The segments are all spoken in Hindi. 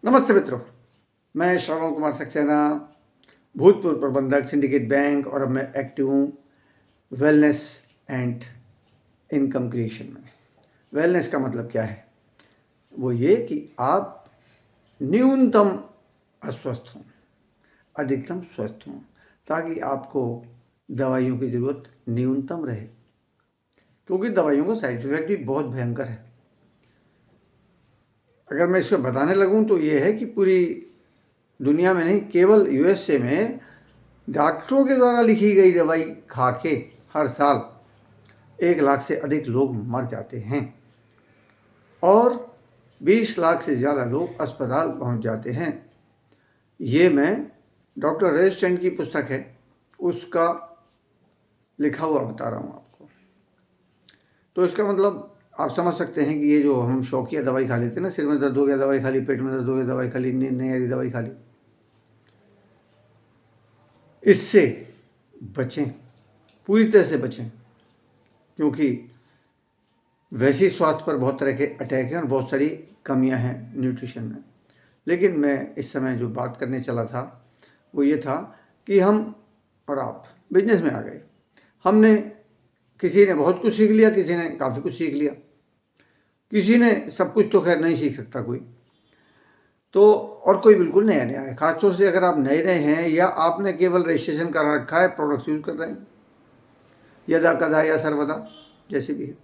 नमस्ते मित्रों, मैं श्रवण कुमार सक्सेना, भूतपूर्व प्रबंधक सिंडिकेट बैंक, और अब मैं एक्टिव हूँ वेलनेस एंड इनकम क्रिएशन में। वेलनेस का मतलब क्या है? वो ये कि आप न्यूनतम अस्वस्थ हों, अधिकतम स्वस्थ हों, ताकि आपको दवाइयों की ज़रूरत न्यूनतम रहे, क्योंकि दवाइयों का साइड इफेक्ट भी बहुत भयंकर है। अगर मैं इसको बताने लगूँ तो ये है कि पूरी दुनिया में नहीं, केवल यूएसए में डॉक्टरों के द्वारा लिखी गई दवाई खा के हर साल 1 लाख से अधिक लोग मर जाते हैं और 20 लाख से ज़्यादा लोग अस्पताल पहुंच जाते हैं। ये मैं डॉक्टर रेस्टेंट की पुस्तक है उसका लिखा हुआ बता रहा हूँ आपको। तो इसका मतलब आप समझ सकते हैं कि ये जो हम शौकिया दवाई खा लेते हैं ना, सिर में दर्द हो गया दवाई खा ली, पेट में दर्द हो गया दवाई खा ली, नींद नहीं आ रही दवाई खा ली, इससे बचें, पूरी तरह से बचें, क्योंकि वैसे ही स्वास्थ्य पर बहुत तरह के अटैक हैं और बहुत सारी कमियां हैं न्यूट्रिशन में। लेकिन मैं इस समय जो बात करने चला था वो ये था कि हम और आप बिजनेस में आ गए। हमने किसी ने बहुत कुछ सीख लिया, किसी ने काफ़ी कुछ सीख लिया, किसी ने सब कुछ तो खैर नहीं सीख सकता कोई, तो और कोई बिल्कुल नया नया है। खासतौर से अगर आप नए नए हैं या आपने केवल रजिस्ट्रेशन करा रखा है, प्रोडक्ट्स यूज़ कर रहे हैं, यदा कदा या सर्वदा जैसे भी है,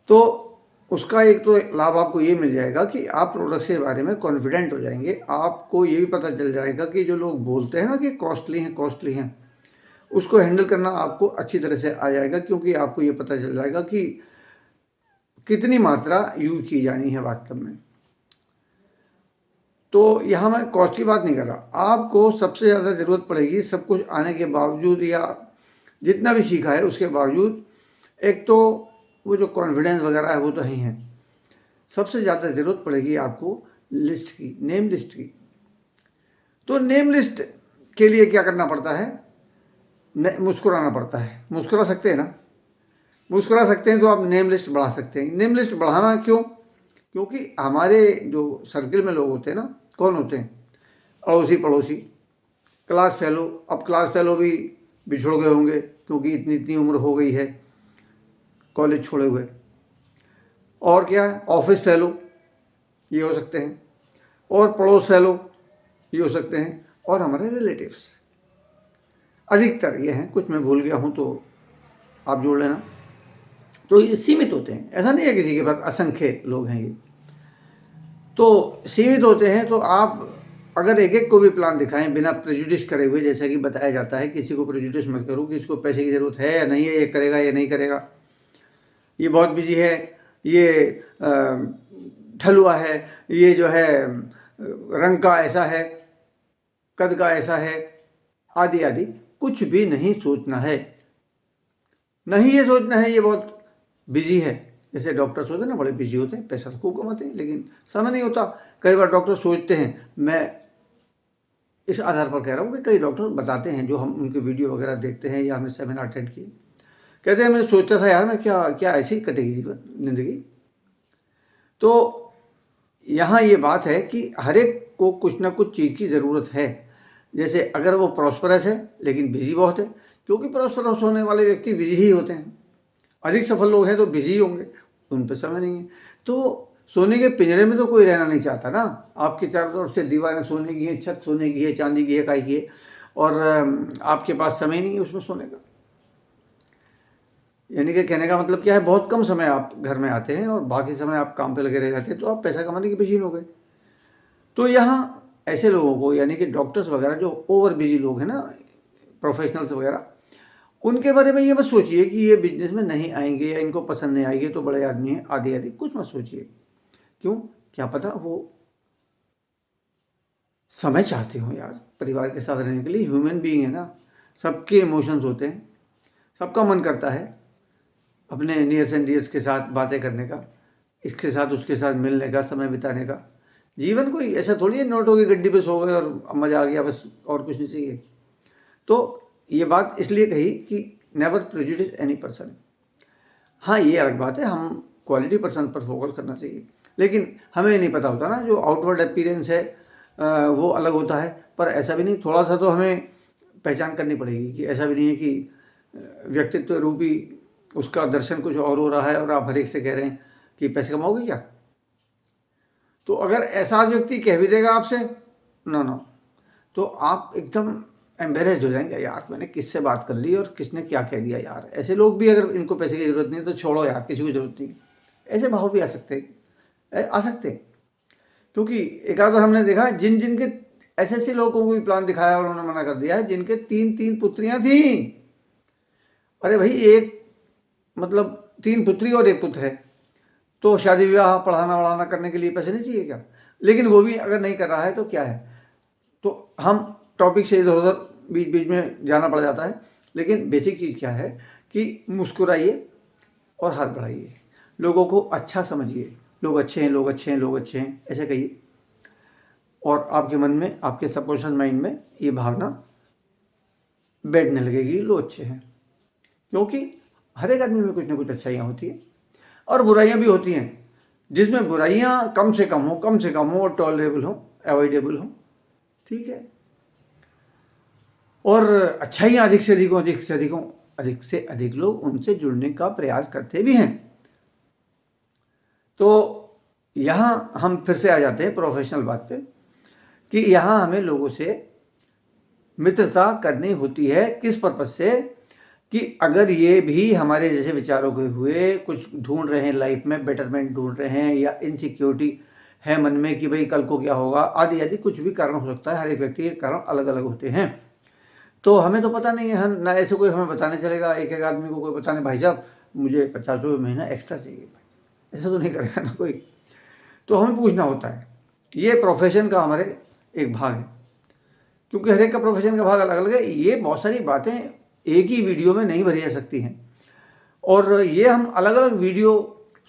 तो उसका एक तो लाभ आपको ये मिल जाएगा कि आप प्रोडक्ट्स के बारे में कॉन्फिडेंट हो जाएंगे। आपको ये भी पता चल जाएगा कि जो लोग बोलते हैं ना कि कॉस्टली हैं, उसको हैंडल करना आपको अच्छी तरह से आ जाएगा, क्योंकि आपको ये पता चल जाएगा कि कितनी मात्रा यूज की जानी है वास्तव में। तो यहाँ मैं कॉस्ट की बात नहीं कर रहा, आपको सबसे ज़्यादा ज़रूरत पड़ेगी सब कुछ आने के बावजूद या जितना भी सीखा है उसके बावजूद। एक तो वो जो कॉन्फिडेंस वगैरह है वो तो ही है, सबसे ज़्यादा ज़रूरत पड़ेगी आपको लिस्ट की, नेम लिस्ट की। तो नेम लिस्ट के लिए क्या करना पड़ता है? मुस्कुराना पड़ता है। मुस्कुरा सकते हैं ना? मुस्कुरा सकते हैं तो आप नेम लिस्ट बढ़ा सकते हैं। नेम लिस्ट बढ़ाना क्यों? क्योंकि हमारे जो सर्किल में लोग होते हैं ना, कौन होते हैं? अड़ोसी पड़ोसी, क्लास फेलो। अब क्लास फेलो भी बिछड़ गए होंगे क्योंकि इतनी इतनी उम्र हो गई है कॉलेज छोड़े हुए। और क्या है? ऑफिस फेलो, ये हो सकते हैं, और पड़ोस फेलो, ये हो सकते हैं, और हमारे रिलेटिव्स। अधिकतर ये हैं, कुछ मैं भूल गया हूँ तो आप जोड़ लेना। तो ये सीमित होते हैं, ऐसा नहीं है किसी के पास असंख्य लोग हैं, ये तो सीमित होते हैं। तो आप अगर एक एक को भी प्लान दिखाएं बिना प्रेजुडिस करे हुए, जैसा कि बताया जाता है, किसी को प्रेजुडिस मत करो कि इसको पैसे की ज़रूरत है या नहीं है, ये करेगा या नहीं करेगा, ये बहुत बिजी है, ये ठलुआ है, ये जो है रंग का ऐसा है, कद का ऐसा है, आदि आदि कुछ भी नहीं सोचना है। नहीं ये सोचना है ये बहुत बिजी है। जैसे डॉक्टर्स होते हैं ना, बड़े बिजी होते हैं, पैसा तो खूब कमाते हैं, लेकिन समय नहीं होता। कई बार डॉक्टर सोचते हैं, मैं इस आधार पर कह रहा हूँ कि कई डॉक्टर बताते हैं, जो हम उनके वीडियो वगैरह देखते हैं या हमने सेमिनार अटेंड किए, कहते हैं मैं सोचता था यार मैं क्या क्या ऐसी कटेगी जीवन जिंदगी। तो यहाँ ये बात है कि हर एक को कुछ ना कुछ चीज़ की ज़रूरत है। जैसे अगर वो प्रॉस्परस है लेकिन बिजी बहुत है, क्योंकि प्रॉस्परस होने वाले व्यक्ति बिजी ही होते हैं। अधिक सफल लोग हैं तो बिजी होंगे, उन पर समय नहीं है। तो सोने के पिंजरे में तो कोई रहना नहीं चाहता ना। आपकी चारों तरफ से दीवारें सोने की है, छत सोने की है, चांदी की है, काई की है, और आपके पास समय नहीं है उसमें सोने का। यानी कि कहने का मतलब क्या है, बहुत कम समय आप घर में आते हैं और बाकी समय आप काम पे लगे रह जाते हैं, तो आप पैसा कमाने की मशीन हो गए। तो यहाँ ऐसे लोगों को, यानी कि डॉक्टर्स वगैरह जो ओवर बिजी लोग हैं ना, प्रोफेशनल्स वगैरह, उनके बारे में ये मत सोचिए कि ये बिजनेस में नहीं आएंगे या इनको पसंद नहीं आएगी, तो बड़े आदमी हैं, आदि आदि कुछ मत सोचिए। क्यों? क्या पता वो समय चाहते हो यार परिवार के साथ रहने के लिए। ह्यूमन बीइंग है ना, सबके इमोशंस होते हैं, सबका मन करता है अपने नियर्स एंड डियर्स के साथ बातें करने का, इसके साथ उसके साथ मिलने का, समय बिताने का। जीवन कोई ऐसा थोड़ी है नोटों की गड्डी पे सो गए और मज़ा आ गया बस, और कुछ नहीं चाहिए। तो ये बात इसलिए कही कि नेवर प्रेजुडिस एनी पर्सन। हाँ, ये अलग बात है, हम क्वालिटी पर्सन पर फोकस करना चाहिए। लेकिन हमें नहीं पता होता ना, जो आउटवर्ड अपीयरेंस है वो अलग होता है। पर ऐसा भी नहीं, थोड़ा सा तो हमें पहचान करनी पड़ेगी कि ऐसा भी नहीं है कि व्यक्तित्व रूपी उसका दर्शन कुछ और हो रहा है और आप हर एक से कह रहे हैं कि पैसे कमाओगे क्या। तो अगर ऐसा व्यक्ति कह भी देगा आपसे नो नो, तो आप एकदम एम्बेरेस्ड हो जाएंगे, यार मैंने किससे बात कर ली और किसने क्या कह दिया यार। ऐसे लोग भी, अगर इनको पैसे की ज़रूरत नहीं है तो छोड़ो यार, किसी को ज़रूरत नहीं, ऐसे भाव भी आ सकते आ सकते। क्योंकि एक आध बार हमने देखा जिन जिनके ऐसे ऐसे लोगों को भी प्लान दिखाया और उन्होंने मना कर दिया है जिनके 3 3 पुत्रियां थी। अरे भाई, एक मतलब 3 पुत्री और 1 पुत्र है, तो शादी विवाह पढ़ाना वढ़ाना करने के लिए पैसे नहीं चाहिए क्या। लेकिन वो भी अगर नहीं कर रहा है तो क्या है। तो हम टॉपिक से इधर उधर बीच बीच में जाना पड़ जाता है। लेकिन बेसिक चीज़ क्या है कि मुस्कुराइए और हाथ बढ़ाइए, लोगों को अच्छा समझिए, लोग अच्छे हैं, लोग अच्छे हैं, लोग अच्छे हैं, ऐसे कहिए। और आपके मन में, आपके सबकॉन्शियस माइंड में ये भावना बैठने लगेगी, लोग अच्छे हैं। क्योंकि हर एक आदमी में कुछ ना कुछ अच्छाइयाँ होती हैं और बुराइयाँ भी होती हैं, जिसमें बुराइयाँ कम से कम हो, कम से कम हो और टॉलरेबल हो, अवॉइडेबल हो, ठीक है। और अच्छाइयाँ अधिक से अधिक हो, अधिक से अधिक हो, अधिक से अधिक लोग उनसे जुड़ने का प्रयास करते भी हैं। तो यहाँ हम फिर से आ जाते हैं प्रोफेशनल बात पे कि यहाँ हमें लोगों से मित्रता करनी होती है। किस पर्पज़ से कि अगर ये भी हमारे जैसे विचारों के हुए कुछ ढूंढ रहे हैं लाइफ में, बेटरमेंट ढूंढ रहे हैं, या इनसिक्योरिटी है मन में कि भाई कल को क्या होगा, आदि आदि कुछ भी कारण हो सकता है। हर एक व्यक्ति के कारण अलग अलग होते हैं। तो हमें तो पता नहीं है, हम ना ऐसे कोई हमें बताने चलेगा, एक एक आदमी को कोई बताने भाई साहब मुझे 50 रुपये महीना एक्स्ट्रा चाहिए, ऐसा तो नहीं करेगा ना कोई। तो हमें पूछना होता है। ये प्रोफेशन का हमारे एक भाग है, क्योंकि हर एक का प्रोफेशन का भाग अलग अलग है। ये बहुत सारी बातें एक ही वीडियो में नहीं भरी जा सकती हैं। और ये हम अलग अलग वीडियो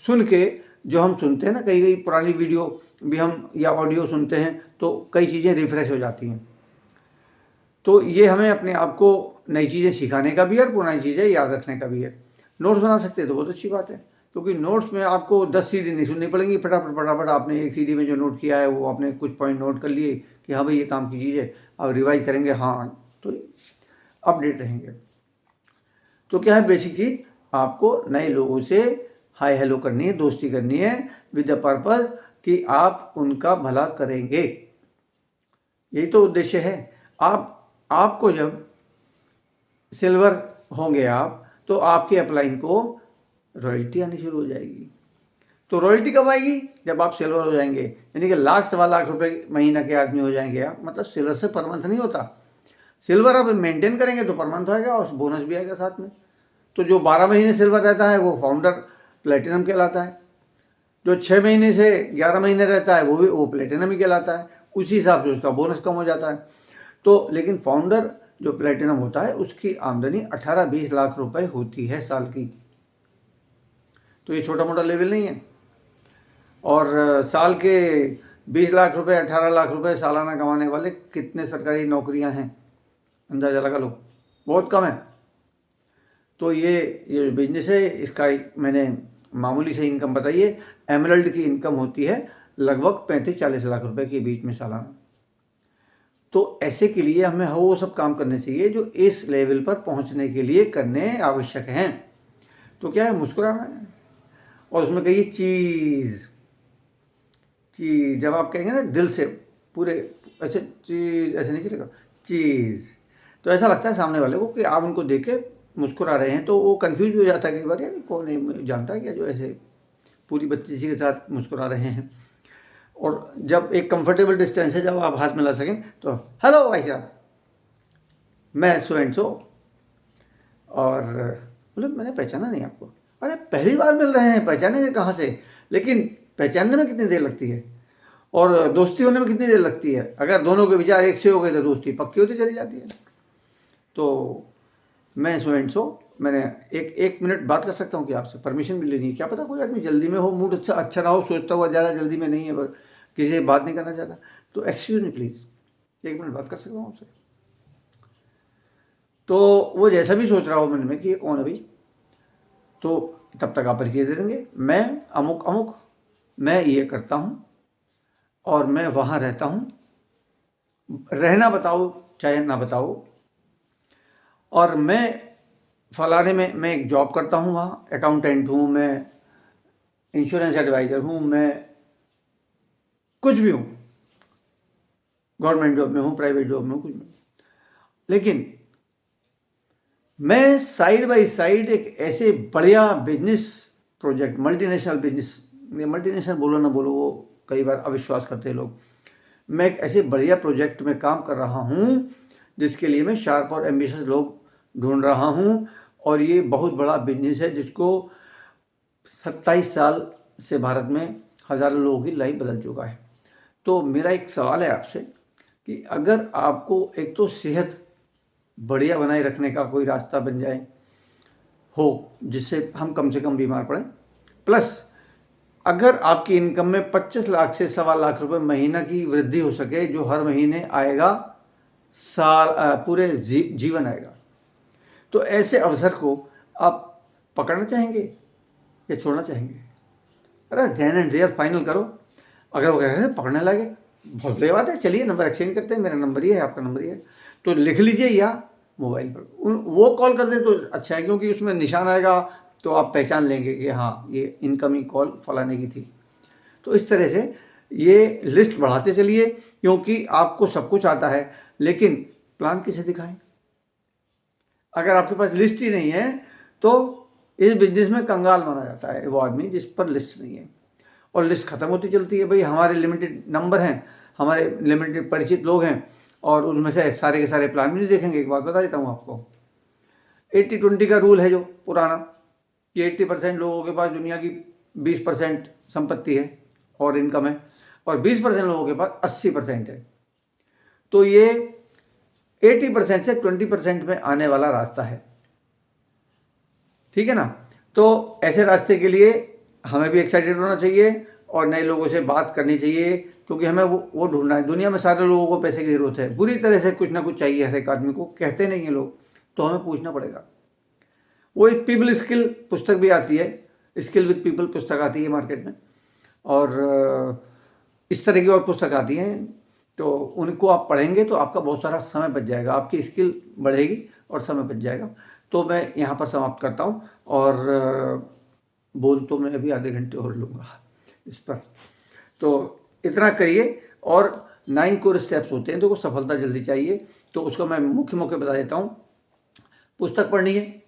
सुन के, जो हम सुनते हैं ना, कई कई पुरानी वीडियो भी हम या ऑडियो सुनते हैं तो कई चीज़ें रिफ्रेश हो जाती हैं। तो ये हमें अपने आप को नई चीज़ें सिखाने का भी है और पुरानी चीज़ें याद रखने का भी है। नोट्स बना सकते हैं तो बहुत अच्छी बात है, क्योंकि नोट्स में आपको 10 सीडी नहीं सुननी पड़ेंगी। फटाफट फटाफट आपने एक सीडी में जो नोट किया है वो आपने कुछ पॉइंट नोट कर लिए कि हाँ भाई ये काम की चीज़ है, अब रिवाइज करेंगे, हाँ तो अपडेट रहेंगे। तो क्या है बेसिक चीज़, आपको नए लोगों से हाय हेलो करनी है, दोस्ती करनी है विद द पर्पज़ कि आप उनका भला करेंगे। यही तो उद्देश्य है। आपको जब सिल्वर होंगे आप, तो आपके अपलाइन को रॉयल्टी आनी शुरू हो जाएगी। तो रॉयल्टी कब आएगी? जब आप सिल्वर हो जाएंगे, यानी कि लाख सवा लाख रुपए महीना के आदमी हो जाएंगे आप। मतलब सिल्वर से पर मंथ नहीं होता, सिल्वर आप मेंटेन करेंगे तो पर मंथ आएगा और बोनस भी आएगा साथ में। तो जो 12 महीने सिल्वर रहता है वो फाउंडर प्लेटिनम कहलाता है, जो 6 महीने से 11 महीने रहता है वो प्लेटिनम ही कहलाता है। उसी हिसाब से उसका बोनस कम हो जाता है। तो लेकिन फाउंडर जो प्लेटिनम होता है उसकी आमदनी 18-20 लाख रुपए होती है साल की। तो ये छोटा मोटा लेवल नहीं है। और साल के 20 लाख रुपए, 18 लाख रुपए सालाना कमाने वाले कितने सरकारी नौकरियां हैं, अंदाज़ा लगा लो, बहुत कम है। तो ये बिजनेस है, इसका मैंने मामूली से इनकम बताई है। एमरल्ड की इनकम होती है लगभग 35-40 लाख रुपए के बीच में सालाना। तो ऐसे के लिए हमें वो सब काम करने चाहिए जो इस लेवल पर पहुंचने के लिए करने आवश्यक हैं। तो क्या है, मुस्कुराना है और उसमें कहिए चीज़। चीज़ जब आप कहेंगे ना दिल से, पूरे ऐसे चीज़ ऐसे नहीं चलेगा, चीज़, तो ऐसा लगता है सामने वाले को कि आप उनको देख के मुस्कुरा रहे हैं। तो वो कंफ्यूज भी हो जाता है कई बार, यार कौन है, जानता है क्या जो ऐसे पूरी बच्ची के साथ मुस्कुरा रहे हैं। और जब एक कंफर्टेबल डिस्टेंस है, जब आप हाथ मिला सकें, तो हेलो भाई साहब, मैं सो एंड सो, और बोले मैंने पहचाना नहीं आपको। अरे पहली बार मिल रहे हैं, पहचानेंगे कहाँ से। लेकिन पहचानने में कितनी देर लगती है और दोस्ती होने में कितनी देर लगती है। अगर दोनों के विचार एक से हो गए तो दोस्ती पक्की होती चली जाती है। तो मैं सो एंड सो, मैंने एक मिनट बात कर सकता हूँ कि आपसे परमिशन भी लेनी है। क्या पता कोई आदमी जल्दी में हो, मूड अच्छा ना हो, सोचता हुआ ज़्यादा जल्दी में नहीं है, पर किसी से बात नहीं करना चाहता, तो एक्सक्यूज मी प्लीज़, 1 मिनट बात कर सकता हूँ आपसे। तो वो जैसा भी सोच रहा हो मन में कि ये कौन है भाई, तो तब तक आप परिचय दे देंगे, मैं अमुक अमुक, मैं ये करता हूँ और मैं वहाँ रहता हूँ, रहना बताओ चाहे ना बताओ, और मैं फलाने में मैं एक जॉब करता हूँ, वहाँ अकाउंटेंट हूँ, मैं इंश्योरेंस एडवाइज़र हूँ, मैं कुछ भी हूँ, गवर्नमेंट जॉब में हूँ, प्राइवेट जॉब में हूँ, कुछ भी, लेकिन मैं साइड बाय साइड एक ऐसे बढ़िया business project, multinational business, multinational बोलो ना बोलो, वो कई बार अविश्वास करते हैं लोग, मैं एक ऐसे बढ़िया प्रोजेक्ट में काम कर रहा हूँ जिसके लिए मैं शार्प और एम्बिशियस लोग ढूंढ रहा हूँ, और ये बहुत बड़ा बिजनेस है जिसको 27 साल से भारत में हज़ारों लोगों की लाइफ बदल चुका है। तो मेरा एक सवाल है आपसे कि अगर आपको एक तो सेहत बढ़िया बनाए रखने का कोई रास्ता बन जाए हो जिससे हम कम से कम बीमार पड़ें, प्लस अगर आपकी इनकम में 25 लाख से 1.25 लाख रुपए महीना की वृद्धि हो सके, जो हर महीने आएगा, पूरे जीवन आएगा, तो ऐसे अवसर को आप पकड़ना चाहेंगे या छोड़ना चाहेंगे? अरे देन एंड देयर फाइनल करो। अगर वो कहे पकड़ने लगे, बहुत बड़ी बात है, चलिए नंबर एक्सचेंज करते हैं, मेरा नंबर ये है, आपका नंबर ये है, तो लिख लीजिए या मोबाइल पर वो कॉल कर दें तो अच्छा है, क्योंकि उसमें निशान आएगा तो आप पहचान लेंगे कि हाँ ये इनकमिंग कॉल फलाने की थी। तो इस तरह से ये लिस्ट बढ़ाते चलिए, क्योंकि आपको सब कुछ आता है, लेकिन प्लान किसे दिखाएं? अगर आपके पास लिस्ट ही नहीं है तो इस बिजनेस में कंगाल माना जाता है वो आदमी जिस पर लिस्ट नहीं है, और लिस्ट ख़त्म होती चलती है। भाई हमारे लिमिटेड नंबर हैं, हमारे लिमिटेड परिचित लोग हैं, और उनमें से सारे के सारे प्लान भी नहीं देखेंगे। एक बात बता देता हूँ आपको, 80-20 का रूल है जो पुराना, कि 80% लोगों के पास दुनिया की 20% संपत्ति है और इनकम है, और 20% लोगों के पास 80% है। तो ये 80% से 20% में आने वाला रास्ता है, ठीक है ना? तो ऐसे रास्ते के लिए हमें भी एक्साइटेड होना चाहिए और नए लोगों से बात करनी चाहिए, क्योंकि हमें वो ढूंढना है। दुनिया में सारे लोगों को पैसे की ज़रूरत है, बुरी तरह से कुछ ना कुछ चाहिए हर एक आदमी को, कहते नहीं हैं लोग, तो हमें पूछना पड़ेगा। वो एक पीपल स्किल पुस्तक भी आती है, स्किल विद पीपल पुस्तक आती है मार्केट में, और इस तरह की और पुस्तक आती हैं, तो उनको आप पढ़ेंगे तो आपका बहुत सारा समय बच जाएगा, आपकी स्किल बढ़ेगी और समय बच जाएगा। तो मैं यहाँ पर समाप्त करता हूँ, और बोल तो मैं अभी आधे घंटे और लूँगा इस पर। तो इतना करिए, और 9 कोर स्टेप्स होते हैं, तो वो सफलता जल्दी चाहिए, तो उसको मैं मुख्य मौके बता देता हूँ। पुस्तक पढ़नी है,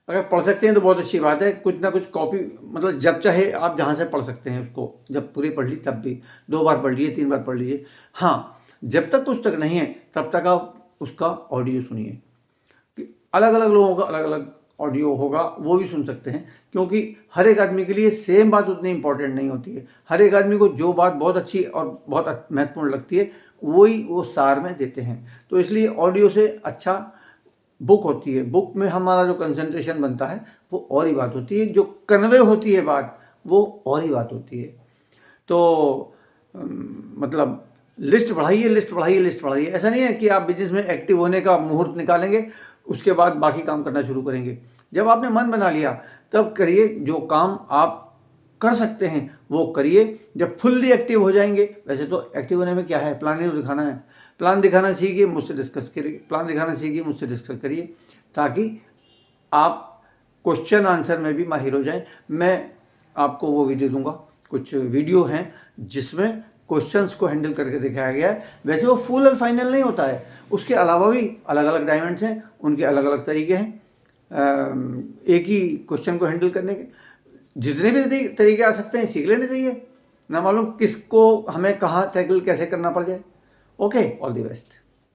अगर पढ़ सकते हैं तो बहुत अच्छी बात है, कुछ ना कुछ कॉपी, मतलब जब चाहे आप जहाँ से पढ़ सकते हैं उसको, जब पूरी पढ़ ली तब भी 2 बार पढ़ लीजिए, 3 बार पढ़ लीजिए। हाँ, जब तक पुस्तक नहीं है तब तक आप उसका ऑडियो सुनिए, अलग अलग लोगों का अलग अलग ऑडियो होगा, वो भी सुन सकते हैं, क्योंकि हर एक आदमी के लिए सेम बात उतनी इंपॉर्टेंट नहीं होती है। हर एक आदमी को जो बात बहुत अच्छी और बहुत महत्वपूर्ण लगती है वही वो सार में देते हैं, तो इसलिए ऑडियो से अच्छा बुक होती है। बुक में हमारा जो कंसंट्रेशन बनता है वो और ही बात होती है, जो कन्वे होती है बात वो और ही बात होती है। तो मतलब लिस्ट बढ़ाइए, लिस्ट बढ़ाइए, लिस्ट बढ़ाइए। ऐसा नहीं है कि आप बिजनेस में एक्टिव होने का मुहूर्त निकालेंगे उसके बाद बाकी काम करना शुरू करेंगे। जब आपने मन बना लिया तब करिए, जो काम आप कर सकते हैं वो करिए। जब फुल्ली एक्टिव हो जाएंगे, वैसे तो एक्टिव होने में क्या है, प्लान ही तो दिखाना है, प्लान दिखाना सीखिए, मुझसे डिस्कस करिए, प्लान दिखाना सीखिए, मुझसे डिस्कस करिए, ताकि आप क्वेश्चन आंसर में भी माहिर हो जाएं। मैं आपको वो वीडियो दूंगा, कुछ वीडियो हैं जिसमें क्वेश्चंस को हैंडल करके दिखाया गया है। वैसे वो फुल और फाइनल नहीं होता है, उसके अलावा भी अलग अलग डायमेंड्स हैं, उनके अलग अलग तरीके हैं एक ही क्वेश्चन को हैंडल करने के। जितने भी तरीके आ सकते हैं सीख लेने चाहिए, ना मालूम किसको हमें कहाँ टैकल कैसे करना पड़ जाए। Okay, all the best.